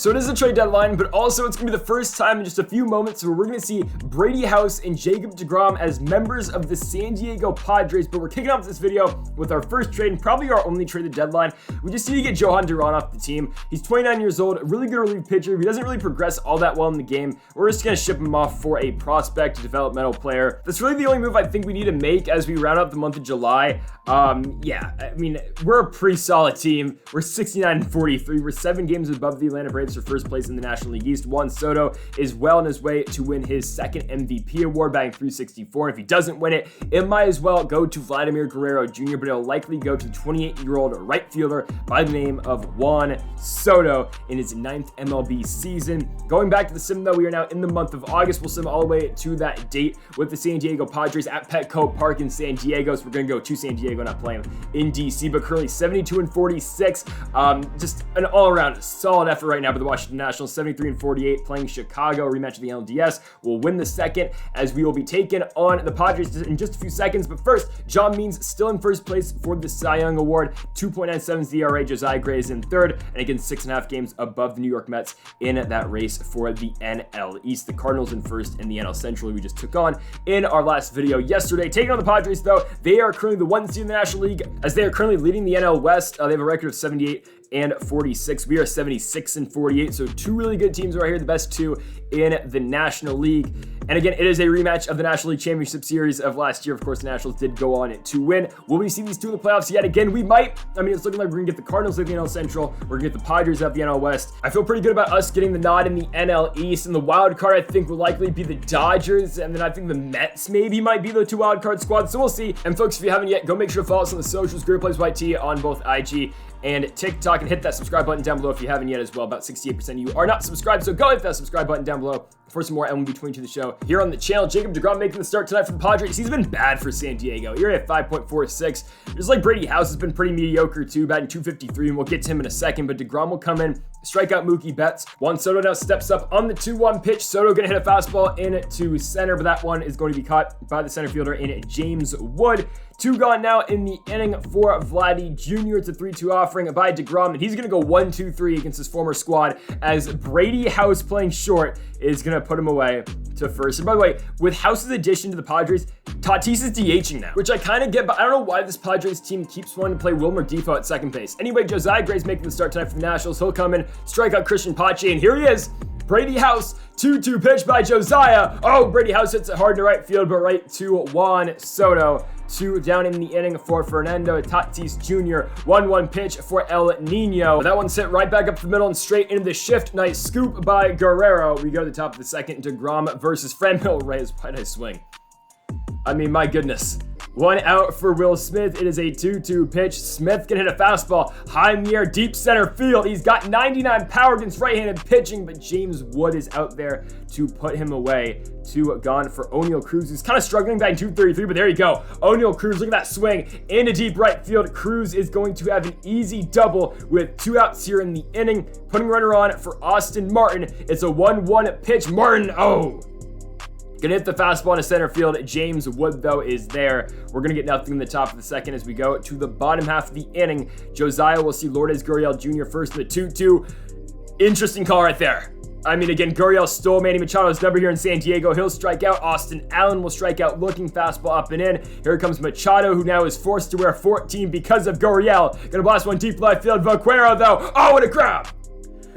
So it is a trade deadline, but also it's going to be the first time in just a few moments where we're going to see Brady House and Jacob Degrom as members of the San Diego Padres. But we're kicking off this video with our first trade and probably our only trade at deadline. We just need to get Johan Duran off the team. He's 29 years old, a really good relief pitcher. He doesn't really progress all that well in the game. We're just going to ship him off for a prospect, developmental player. That's really the only move I think we need to make as we round out the month of July. Yeah, I mean, we're a pretty solid team. We're 69-43. We're 7 games above the Atlanta Braves for first place in the National League East. Juan Soto is well on his way to win his second MVP award, batting .364. If he doesn't win it, it might as well go to Vladimir Guerrero Jr., but it'll likely go to the 28-year-old right fielder by the name of Juan Soto in his 9th MLB season. Going back to the sim, though, we are now in the month of August. We'll sim all the way to that date with the San Diego Padres at Petco Park in San Diego. So we're going to go to San Diego, not playing in DC, but currently 72-46. Just an all-around solid effort right now for the Washington Nationals. 73-48, playing Chicago, rematch of the LDS. We'll win the second as we will be taking on the Padres in just a few seconds. But first, John Means still in first place for the Cy Young Award. 2.97 ERA. Josiah Gray is in third, and again 6.5 games above the New York Mets in that race for the NL East. The Cardinals in first in the NL Central, we just took on in our last video yesterday. Taking on the Padres, though, they are currently the 1 seed in the National League as they are currently leading the NL West. They have a record of 78-46. We are 76-48. So 2 really good teams right here, the best 2 in the National League. And again, it is a rematch of the National League Championship Series of last year. Of course, the Nationals did go on to win. Will we see these 2 in the playoffs yet again? We might. I mean, it's looking like we're going to get the Cardinals at the NL Central. We're going to get the Padres at the NL West. I feel pretty good about us getting the nod in the NL East. And the wild card, I think, will likely be the Dodgers. And then I think the Mets maybe might be the 2 wild card squads. So we'll see. And folks, if you haven't yet, go make sure to follow us on the socials. GreedoPlaysYT on both IG and TikTok, and hit that subscribe button down below if you haven't yet as well. About 68% of you are not subscribed, so go hit that subscribe button down below for some more MLB 22 the show here on the channel. Jacob Degrom making the start tonight for the Padres. He's been bad for San Diego. You're at 5.46. Just like Brady House has been pretty mediocre too, batting .253, and we'll get to him in a second, but Degrom will come in, strike out Mookie Betts. Juan Soto now steps up on the 2-1 pitch. Soto gonna hit a fastball into center, but that one is going to be caught by the center fielder in James Wood. 2 gone now in the inning for Vladdy Jr. It's a 3-2 offering by Degrom, and he's going to go 1-2-3 against his former squad as Brady House playing short is going to put him away to first. And by the way, with House's addition to the Padres, Tatis is DHing now, which I kind of get, but I don't know why this Padres team keeps wanting to play Wilmer Difo at second base. Anyway, Josiah Gray's making the start tonight for the Nationals. He'll come in, strike out Christian Pache, and here he is. Brady House, 2-2 pitch by Josiah. Oh, Brady House hits it hard to right field, but right to Juan Soto. 2 down in the inning for Fernando Tatis Jr. 1-1 pitch for El Nino. That one's hit right back up the middle and straight into the shift. Nice scoop by Guerrero. We go to the top of the second. Degrom versus Franmil Reyes. Quite a nice swing. I mean, my goodness. 1 out for Will Smith. It is a 2-2 pitch. Smith can hit a fastball high in the air, deep center field. He's got 99 power against right-handed pitching, but James Wood is out there to put him away. 2 gone for O'Neal Cruz, who's kind of struggling, batting .233, but there you go. O'Neal Cruz, look at that swing into deep right field. Cruz is going to have an easy double with 2 outs here in the inning, putting runner on for Austin Martin. It's a 1-1 pitch. Martin, gonna hit the fastball into center field. James Wood, though, is there. We're gonna get nothing in the top of the second as we go to the bottom half of the inning. Josiah will see Lourdes Gurriel Jr. first in the 2-2. Interesting call right there. I mean, again, Gurriel stole Manny Machado's number here in San Diego. He'll strike out. Austin Allen will strike out, looking fastball up and in. Here comes Machado, who now is forced to wear 14 because of Gurriel. Gonna blast one deep left field. Vaquero, though. Oh, what a grab!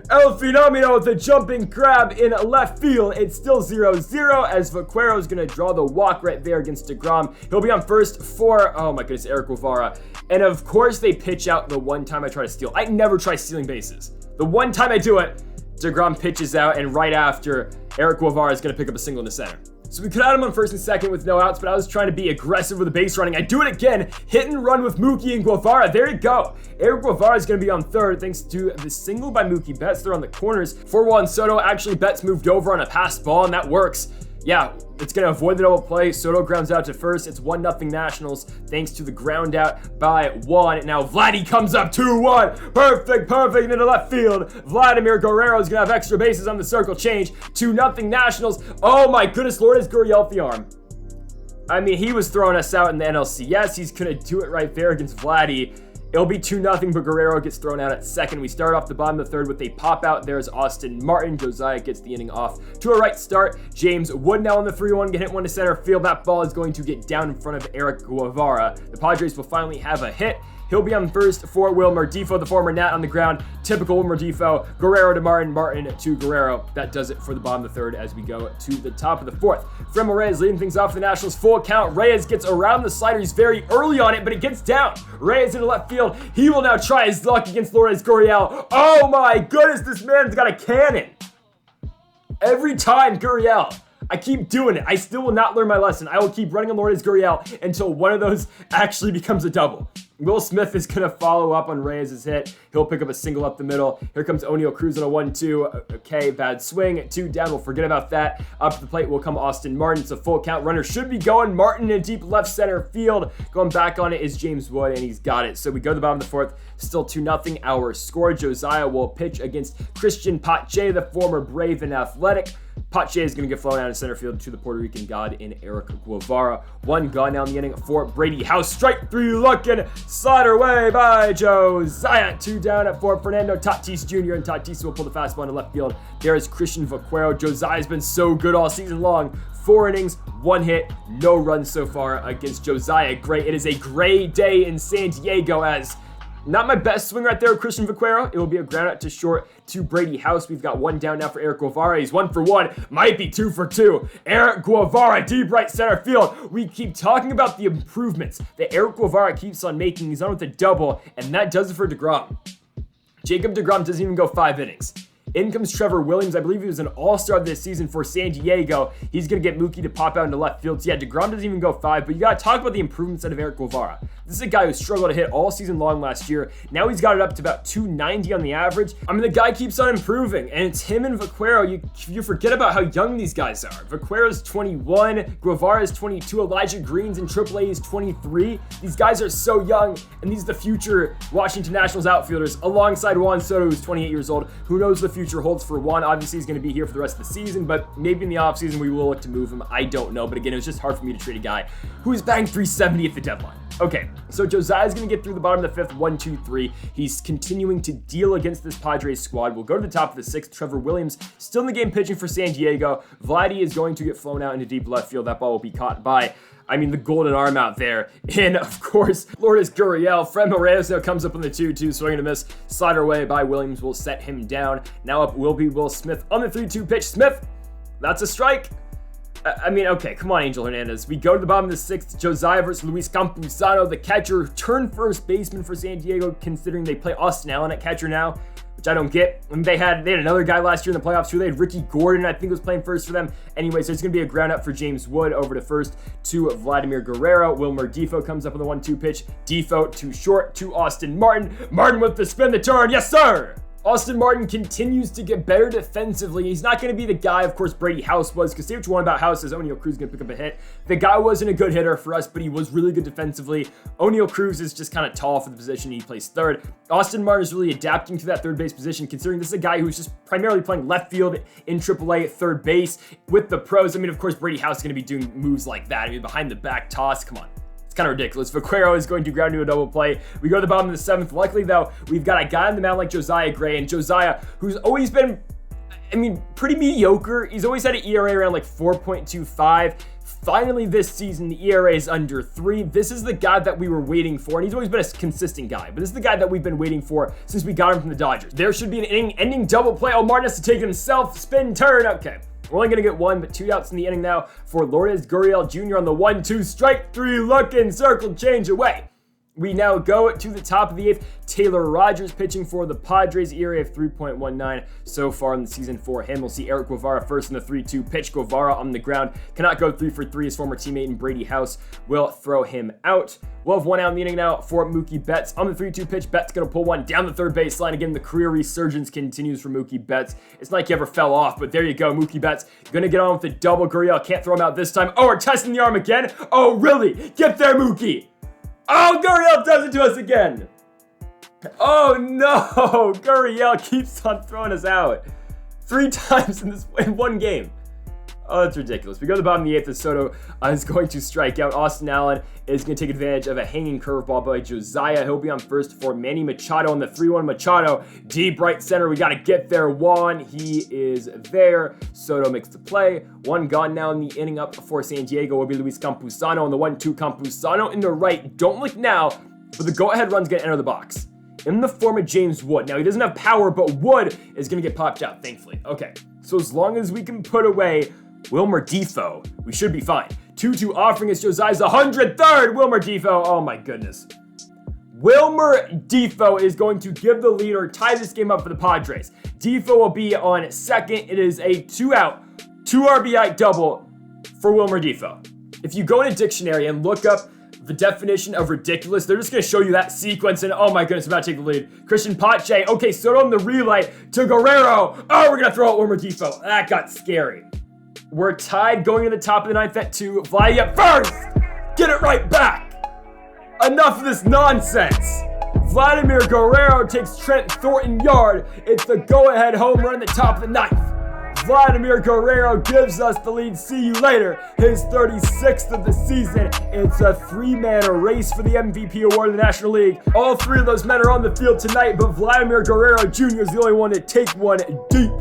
El Fenomeno with a jumping grab in left field. It's still 0-0 as Vaquero is going to draw the walk right there against Degrom. He'll be on first for, oh my goodness, Eric Guevara. And of course they pitch out the one time I try to steal. I never try stealing bases. The one time I do it, Degrom pitches out, and right after, Eric Guevara is going to pick up a single in the center. So we could have him on first and second with no outs, but I was trying to be aggressive with the base running. I do it again, hit and run with Mookie and Guevara. There you go. Eric Guevara is going to be on third thanks to the single by Mookie Betts. They're on the corners. For Juan Soto, actually Betts moved over on a pass ball, and that works. Yeah, it's going to avoid the double play. Soto grounds out to first. It's 1-0 Nationals thanks to the ground out by Juan. Now Vladdy comes up 2-1. Perfect into left field. Vladimir Guerrero is going to have extra bases on the circle change. 2-0 Nationals. Oh my goodness, Lourdes Gurriel the arm. I mean, he was throwing us out in the NLCS. He's going to do it right there against Vladdy. It'll be 2-0, but Guerrero gets thrown out at second. We start off the bottom of the third with a pop out. There's Austin Martin. Josiah gets the inning off to a right start. James Wood now on the 3-1, get hit one to center field. That ball is going to get down in front of Eric Guevara. The Padres will finally have a hit. He'll be on first for Wilmer Difo, the former Nat on the ground. Typical Wilmer Difo. Guerrero to Martin, Martin to Guerrero. That does it for the bottom of the third as we go to the top of the fourth. Fremel Reyes leading things off for the Nationals. Full count. Reyes gets around the slider. He's very early on it, but it gets down. Reyes into left field. He will now try his luck against Lourdes Gurriel. Oh my goodness, this man's got a cannon. Every time, Gurriel. I keep doing it. I still will not learn my lesson. I will keep running on Lourdes Gurriel until one of those actually becomes a double. Will Smith is going to follow up on Reyes' hit. He'll pick up a single up the middle. Here comes O'Neal Cruz on a 1-2. Okay, bad swing. 2 down. We'll forget about that. Up to the plate will come Austin Martin. It's a full count. Runner should be going. Martin in deep left center field. Going back on it is James Wood, and he's got it. So we go to the bottom of the fourth. Still 2-0. Our score. Josiah will pitch against Christian Pache, the former Brave and Athletic. Pache is going to get flown out in center field to the Puerto Rican god in Eric Guevara. 1 gone now in the inning for Brady House. Strike 3 looking. Slider away by Josiah. 2 down at 4. Fernando Tatis Jr. and Tatis will pull the fastball into left field. There is Christian Vaquero. Josiah's been so good all season long. 4 innings, 1 hit, no runs so far against Josiah. Great. It is a gray day in San Diego as not my best swing right there with Christian Vaquero. It will be a ground out to short to Brady House. We've got 1 down now for Eric Guevara. He's 1 for 1. Might be 2 for 2. Eric Guevara, deep right center field. We keep talking about the improvements that Eric Guevara keeps on making. He's on with a double, and that does it for Degrom. Jacob Degrom doesn't even go 5 innings. In comes Trevor Williams. I believe he was an all-star this season for San Diego. He's going to get Mookie to pop out into left field. So yeah, Degrom doesn't even go 5, but you got to talk about the improvements out of Eric Guevara. This is a guy who struggled to hit all season long last year. Now he's got it up to about 290 on the average. I mean, the guy keeps on improving, and it's him and Vaquero. You forget about how young these guys are. Vaquero's 21, Guevara's 22, Elijah Green's in AAA is 23. These guys are so young, and these are the future Washington Nationals outfielders alongside Juan Soto, who's 28 years old. Who knows the future holds for Juan? Obviously, he's going to be here for the rest of the season, but maybe in the offseason we will look to move him. I don't know, but again, it was just hard for me to trade a guy who's batting 370 at the deadline. Okay, so Josiah's going to get through the bottom of the 5th, 1-2-3. He's continuing to deal against this Padres squad. We'll go to the top of the 6th. Trevor Williams still in the game pitching for San Diego. Vladdy is going to get flown out into deep left field. That ball will be caught by, the golden arm out there. And, of course, Lourdes Gurriel. Fremel Reyes now comes up on the 2-2, swing and a miss. Slider away by Williams will set him down. Now up will be Will Smith on the 3-2 pitch. Smith, that's a strike. Okay, come on, Angel Hernandez. We go to the bottom of the 6th. Josiah versus Luis Campuzano, the catcher, turned first baseman for San Diego, considering they play Austin Allen at catcher now, which I don't get. And they had another guy last year in the playoffs too. They had Ricky Gordon, I think, was playing first for them. Anyway, so it's going to be a ground up for James Wood over to first to Vladimir Guerrero. Wilmer Difo comes up on the 1-2 pitch. Difo to short to Austin Martin. Martin with the spin, the turn. Yes, sir! Austin Martin continues to get better defensively. He's not going to be the guy, of course, Brady House was, because say what you want about House is O'Neal Cruz going to pick up a hit. The guy wasn't a good hitter for us, but he was really good defensively. O'Neal Cruz is just kind of tall for the position. He plays third. Austin Martin is really adapting to that third base position, considering this is a guy who's just primarily playing left field in AAA at third base with the pros. Of course, Brady House is going to be doing moves like that. Behind the back toss, come on. Kind of ridiculous. Vaquero is going to ground to a double play. We go to the bottom of the 7th. Luckily, though, we've got a guy on the mound like Josiah Gray, and Josiah, who's always been, pretty mediocre. He's always had an ERA around like 4.25. Finally, this season, the ERA is under 3. This is the guy that we were waiting for, and he's always been a consistent guy, but this is the guy that we've been waiting for since we got him from the Dodgers. There should be an inning-ending double play. Oh, Martin has to take it himself. Spin, turn. Okay. We're only going to get 1, but 2 outs in the inning now for Lourdes Gurriel Jr. on the 1-2. Strike 3 looking. Circle change away. We now go to the top of the 8th. Taylor Rogers pitching for the Padres, ERA of 3.19 so far in the season for him. We'll see Eric Guevara first in the 3-2 pitch. Guevara on the ground cannot go 3 for 3. His former teammate in Brady House will throw him out. We'll have 1 out in the inning now for Mookie Betts on the 3-2 pitch. Betts going to pull one down the third baseline. Again, the career resurgence continues for Mookie Betts. It's not like he ever fell off, but there you go. Mookie Betts going to get on with the double. Gurriel can't throw him out this time. Oh, we're testing the arm again. Oh, really? Get there, Mookie. Oh, Gurriel does it to us again. Oh, no. Gurriel keeps on throwing us out 3 times in one game. Oh, that's ridiculous. We go to the bottom of the 8th as Soto is going to strike out. Austin Allen is going to take advantage of a hanging curveball by Josiah. He'll be on first for Manny Machado on the 3-1. Machado, deep right center. We got to get there. Juan, he is there. Soto makes the play. One gone now in the inning. Up for San Diego will be Luis Campusano on the 1-2. Campusano in the right. Don't look now, but the go-ahead run's going to enter the box in the form of James Wood. Now, he doesn't have power, but Wood is going to get popped out, thankfully. Okay, so as long as we can put away Wilmer Defoe, we should be fine. 2-2 offering is Josiah's 103rd. Wilmer Defoe, oh my goodness. Wilmer Defoe is going to give the lead or tie this game up for the Padres. Defoe will be on second. It is a 2-out, 2 RBI double for Wilmer Defoe. If you go in a dictionary and look up the definition of ridiculous, they're just going to show you that sequence, and oh my goodness, about to take the lead. Christian Pache, okay, Soto on the relay to Guerrero. Oh, we're going to throw out Wilmer Defoe. That got scary. We're tied going to the top of the 9th at 2. Vladdy up first. Get it right back. Enough of this nonsense. Vladimir Guerrero takes Trent Thornton yard. It's the go-ahead home run at the top of the 9th. Vladimir Guerrero gives us the lead. See you later. His 36th of the season. It's a 3-man race for the MVP award in the National League. All 3 of those men are on the field tonight, but Vladimir Guerrero Jr. is the only one to take one deep.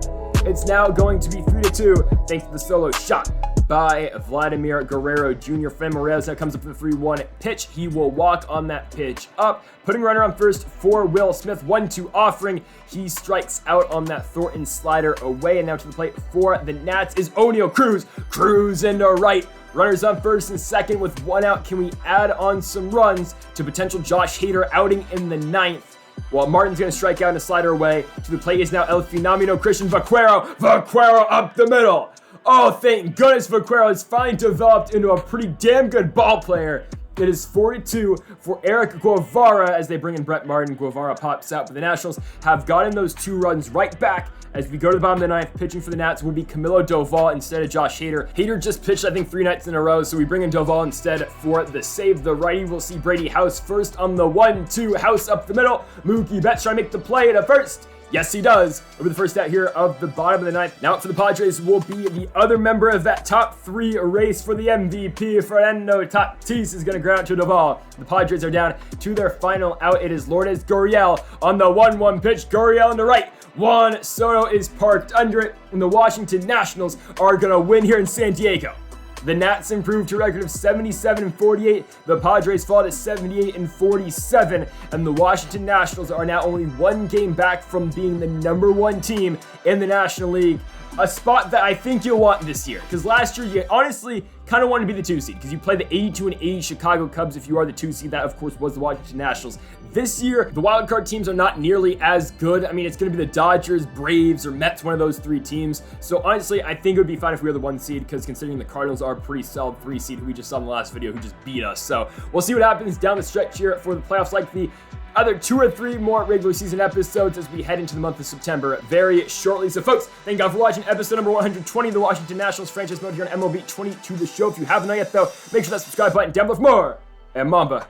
It's now going to be 3-2 thanks to the solo shot by Vladimir Guerrero Jr. Fran Morales now comes up for the 3-1 pitch. He will walk on that pitch up, putting runner on first for Will Smith. 1-2 offering. He strikes out on that Thornton slider away, and now to the plate for the Nats is O'Neal Cruz. Cruz into right. Runners on first and second with 1 out. Can we add on some runs to potential Josh Hader outing in the 9th? While Martin's going to strike out and a slider away. To the plate is now El Phenomeno Christian Vaquero. Vaquero up the middle. Oh, thank goodness Vaquero has finally developed into a pretty damn good ball player. It is 4-2 for Eric Guevara as they bring in Brett Martin. Guevara pops out, but the Nationals have gotten those 2 runs right back. As we go to the bottom of the 9th, pitching for the Nats will be Camilo Doval instead of Josh Hader. Hader just pitched, I think, 3 nights in a row, so we bring in Doval instead for the save. The righty will see Brady House first on the 1-2. House up the middle. Mookie Betts trying to make the play to first. Yes, he does. Over the first out here of the bottom of the 9th. Now for the Padres will be the other member of that top 3 race for the MVP. Fernando Tatis is going to ground to Doval. The Padres are down to their final out. It is Lourdes Gurriel on the 1-1 pitch. Gurriel on the right. Juan Soto is parked under it, and the Washington Nationals are going to win here in San Diego. The Nats improved to a record of 77-48. The Padres fall to 78-47. And the Washington Nationals are now only 1 game back from being the number 1 team in the National League. A spot that I think you'll want this year. Because last year, you honestly kind of wanted to be the 2 seed. Because you play the 82-80 Chicago Cubs if you are the 2 seed. That, of course, was the Washington Nationals. This year, the wildcard teams are not nearly as good. I mean, it's going to be the Dodgers, Braves, or Mets, one of those 3 teams. So honestly, I think it would be fine if we were the 1 seed, because considering the Cardinals are a pretty solid 3 seed who we just saw in the last video who just beat us. So we'll see what happens down the stretch here for the playoffs, like the other 2 or 3 more regular season episodes as we head into the month of September very shortly. So folks, thank God for watching episode number 120 of the Washington Nationals franchise mode here on MLB 22 The Show. If you haven't yet though, make sure that subscribe button down below for more, and Mamba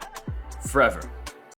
forever.